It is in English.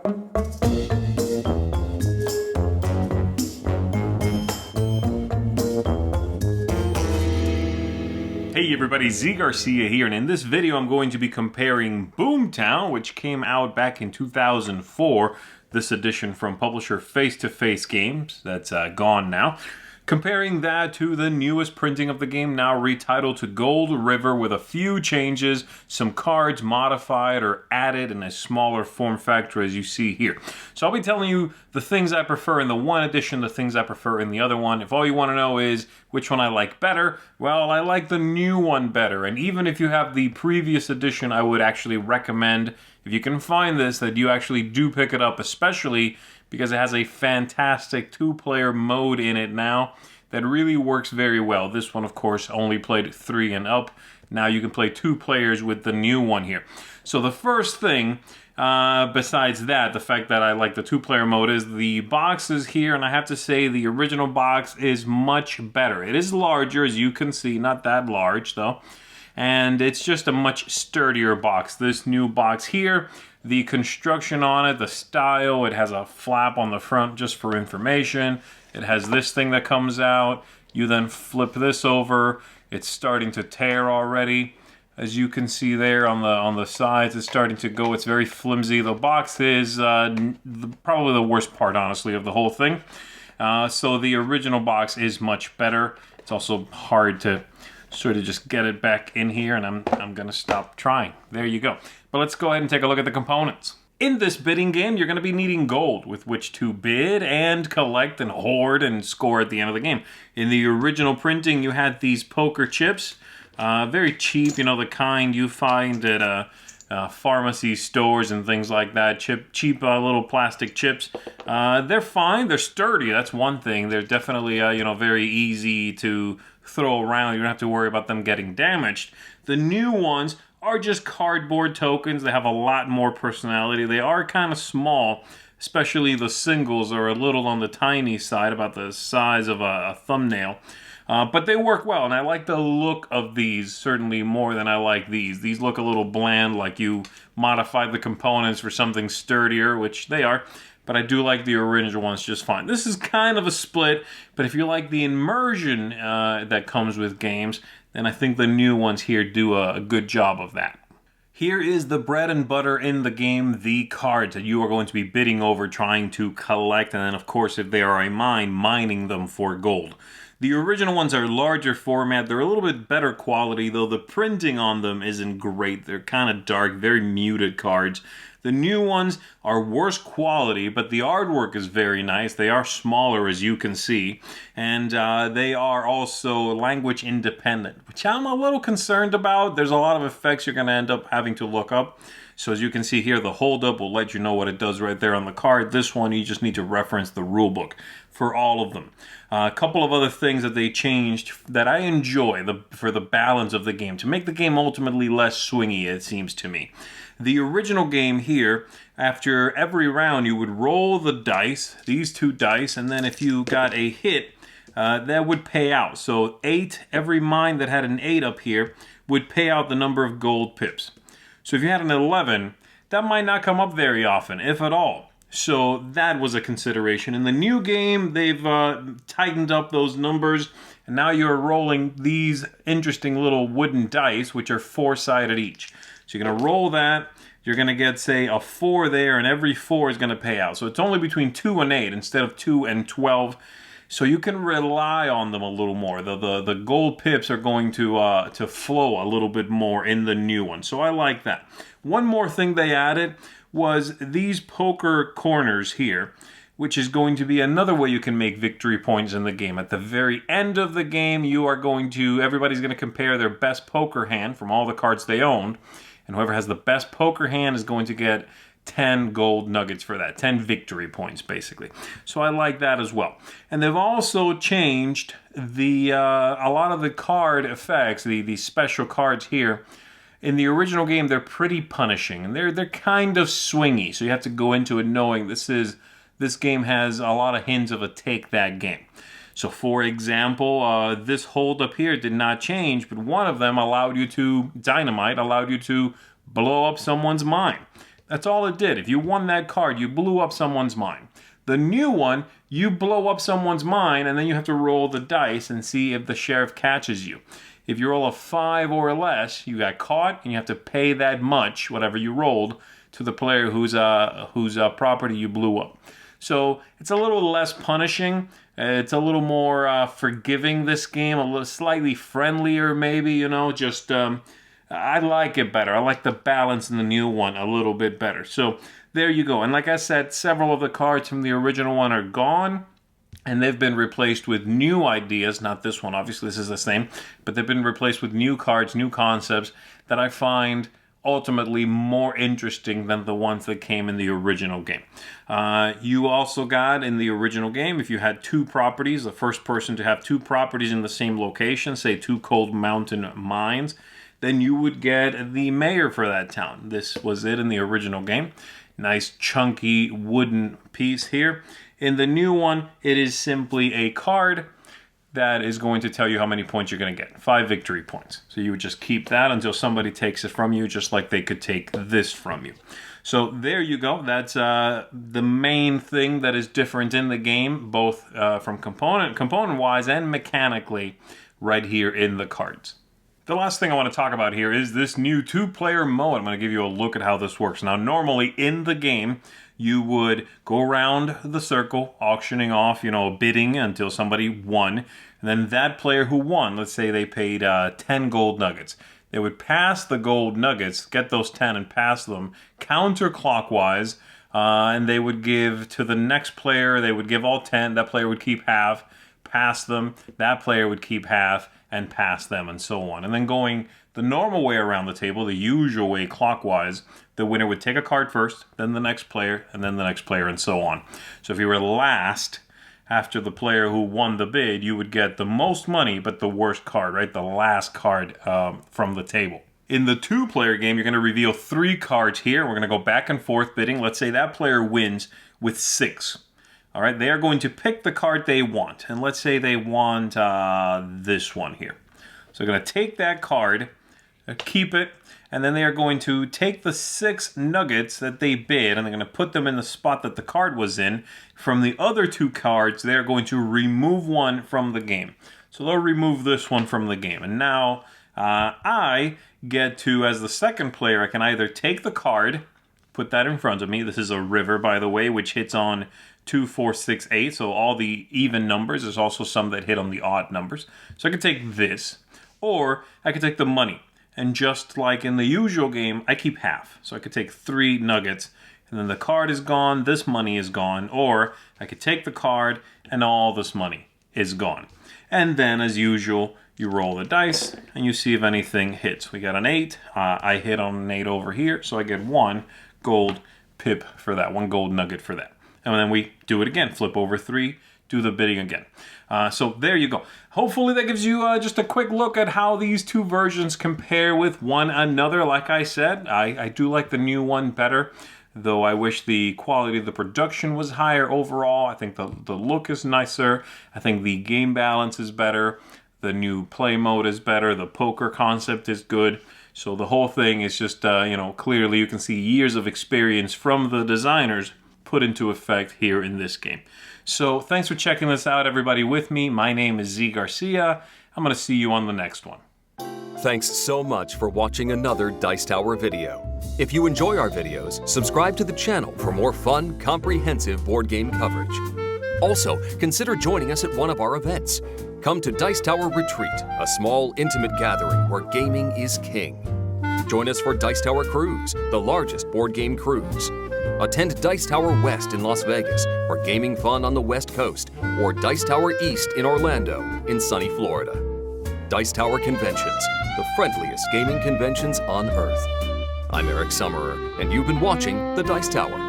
Hey everybody, Garcia here, and in this video I'm going to be comparing Boomtown, which came out back in 2004, this edition from publisher Face to Face Games, that's gone now. Comparing that to the newest printing of the game, now retitled to Gold River with a few changes, some cards modified or added in a smaller form factor as you see here. So I'll be telling you the things I prefer in the one edition, the things I prefer in the other one. If all you want to know is which one I like better, well, I like the new one better. And even if you have the previous edition, I would actually recommend, if you can find this, that you actually do pick it up, especially because it has a fantastic two-player mode in it now that really works very well. This one, of course, only played 3 and up. Now you can play 2 players with the new one here. So the first thing, besides that, the fact that I like the 2-player mode, is the boxes here, and I have to say the original box is much better. It is larger, as you can see, not that large though, and it's just a much sturdier box. This new box here, the construction on it, the style, it has a flap on the front just for information. It has this thing that comes out. You then flip this over. It's starting to tear already. As you can see there on the sides, it's starting to go. It's very flimsy. The box is probably the worst part, honestly, of the whole thing. So the original box is much better. It's also hard to sort of just get it back in here, and I'm gonna stop trying. There you go. But let's go ahead and take a look at the components. In this bidding game, you're gonna be needing gold with which to bid and collect and hoard and score at the end of the game. In the original printing, you had these poker chips, very cheap, you know, the kind you find at pharmacy stores and things like that. Cheap little plastic chips. They're fine. They're sturdy. That's one thing. They're definitely you know, very easy to throw around. You don't have to worry about them getting damaged. The new ones are just cardboard tokens. They have a lot more personality. They are kind of small, especially the singles are a little on the tiny side, about the size of a thumbnail. But they work well, and I like the look of these certainly more than I like these. These look a little bland, like you modified the components for something sturdier, which they are, but I do like the original ones just fine. This is kind of a split, but if you like the immersion that comes with games, then I think the new ones here do a good job of that. Here is the bread and butter in the game, the cards that you are going to be bidding over, trying to collect, and then of course, if they are a mine, mining them for gold. The original ones are larger format. They're a little bit better quality, though the printing on them isn't great. They're kind of dark, very muted cards. The new ones are worse quality, but the artwork is very nice. They are smaller, as you can see, and they are also language independent, which I'm a little concerned about. There's a lot of effects you're going to end up having to look up. So as you can see here, the hold-up will let you know what it does right there on the card. This one, you just need to reference the rule book for all of them. A couple of other things that they changed that I enjoy for the balance of the game, to make the game ultimately less swingy, it seems to me. The original game here, after every round, you would roll the dice, these 2 dice, and then if you got a hit, that would pay out. So 8, every mine that had an 8 up here would pay out the number of gold pips. So if you had an 11, that might not come up very often, if at all. So that was a consideration. In the new game, they've tightened up those numbers, and now you're rolling these interesting little wooden dice, which are 4-sided each. So you're going to roll that, you're going to get, say, a 4 there, and every 4 is going to pay out. So it's only between 2 and 8 instead of 2 and 12. So you can rely on them a little more. The gold pips are going to flow a little bit more in the new one. So I like that. One more thing they added was these poker corners here, which is going to be another way you can make victory points in the game. At the very end of the game, everybody's going to compare their best poker hand from all the cards they owned, and whoever has the best poker hand is going to get 10 gold nuggets for that, 10 victory points, basically. So I like that as well. And they've also changed a lot of the card effects, the special cards here. In the original game, they're pretty punishing, and they're kind of swingy, so you have to go into it knowing this game has a lot of hints of a take that game. So for example, this hold up here did not change, but one of them allowed you to blow up someone's mine. That's all it did. If you won that card, you blew up someone's mind. The new one, you blow up someone's mind, and then you have to roll the dice and see if the sheriff catches you. If you roll a 5 or less, you got caught, and you have to pay that much, whatever you rolled, to the player whose property you blew up. So it's a little less punishing. It's a little more forgiving, this game, a little slightly friendlier maybe, just I like it better. I like the balance in the new one a little bit better. So there you go. And like I said, several of the cards from the original one are gone, and they've been replaced with new ideas. Not this one, obviously this is the same, but they've been replaced with new cards, new concepts that I find ultimately more interesting than the ones that came in the original game. You also got in the original game, if you had 2 properties, the first person to have 2 properties in the same location, say 2 Cold Mountain mines, then you would get the mayor for that town. This was it in the original game. Nice chunky wooden piece here. In the new one, it is simply a card that is going to tell you how many points you're going to get. 5 victory points. So you would just keep that until somebody takes it from you, just like they could take this from you. So there you go. That's the main thing that is different in the game, both from component-wise and mechanically, right here in the cards. The last thing I want to talk about here is this new 2-player mode. I'm going to give you a look at how this works. Now, normally in the game, you would go around the circle, auctioning off, bidding until somebody won. And then that player who won, let's say they paid 10 gold nuggets. They would pass the gold nuggets, get those 10 and pass them counterclockwise. And they would give to the next player, they would give all 10. That player would keep half, pass them. That player would keep half and pass them, and so on. And then going the normal way around the table, the usual way clockwise, the winner would take a card first, then the next player, and then the next player, and so on. So if you were last after the player who won the bid, you would get the most money, but the worst card, right? The last card from the table. In the 2-player game, you're going to reveal 3 cards here. We're going to go back and forth bidding. Let's say that player wins with 6. All right, they are going to pick the card they want. And let's say they want this one here. So they're going to take that card, keep it, and then they are going to take the 6 nuggets that they bid, and they're going to put them in the spot that the card was in. From the other 2 cards, they're going to remove one from the game. So they'll remove this one from the game. And now I get to, as the second player, I can either take the card, put that in front of me. This is a river, by the way, which hits on 2, 4, 6, 8. So all the even numbers. There's also some that hit on the odd numbers. So I could take this, or I could take the money. And just like in the usual game, I keep half. So I could take 3 nuggets, and then the card is gone, this money is gone. Or I could take the card, and all this money is gone. And then, as usual, you roll the dice, and you see if anything hits. We got an 8. I hit on an 8 over here, so I get 1 gold pip for that, 1 gold nugget for that. And then we do it again, flip over 3, do the bidding again. So there you go. Hopefully that gives you just a quick look at how these 2 versions compare with one another. Like I said, I do like the new one better, though I wish the quality of the production was higher overall. I think the look is nicer. I think the game balance is better. The new play mode is better. The poker concept is good. So the whole thing is just, clearly you can see years of experience from the designers put into effect here in this game. So thanks for checking this out, everybody, with me. My name is Z Garcia. I'm going to see you on the next one. Thanks so much for watching another Dice Tower video. If you enjoy our videos, subscribe to the channel for more fun, comprehensive board game coverage. Also, consider joining us at one of our events. Come to Dice Tower Retreat, a small, intimate gathering where gaming is king. Join us for Dice Tower Cruise, the largest board game cruise. Attend Dice Tower West in Las Vegas, for gaming fun on the West Coast, or Dice Tower East in Orlando, in sunny Florida. Dice Tower Conventions, the friendliest gaming conventions on Earth. I'm Eric Summerer, and you've been watching The Dice Tower.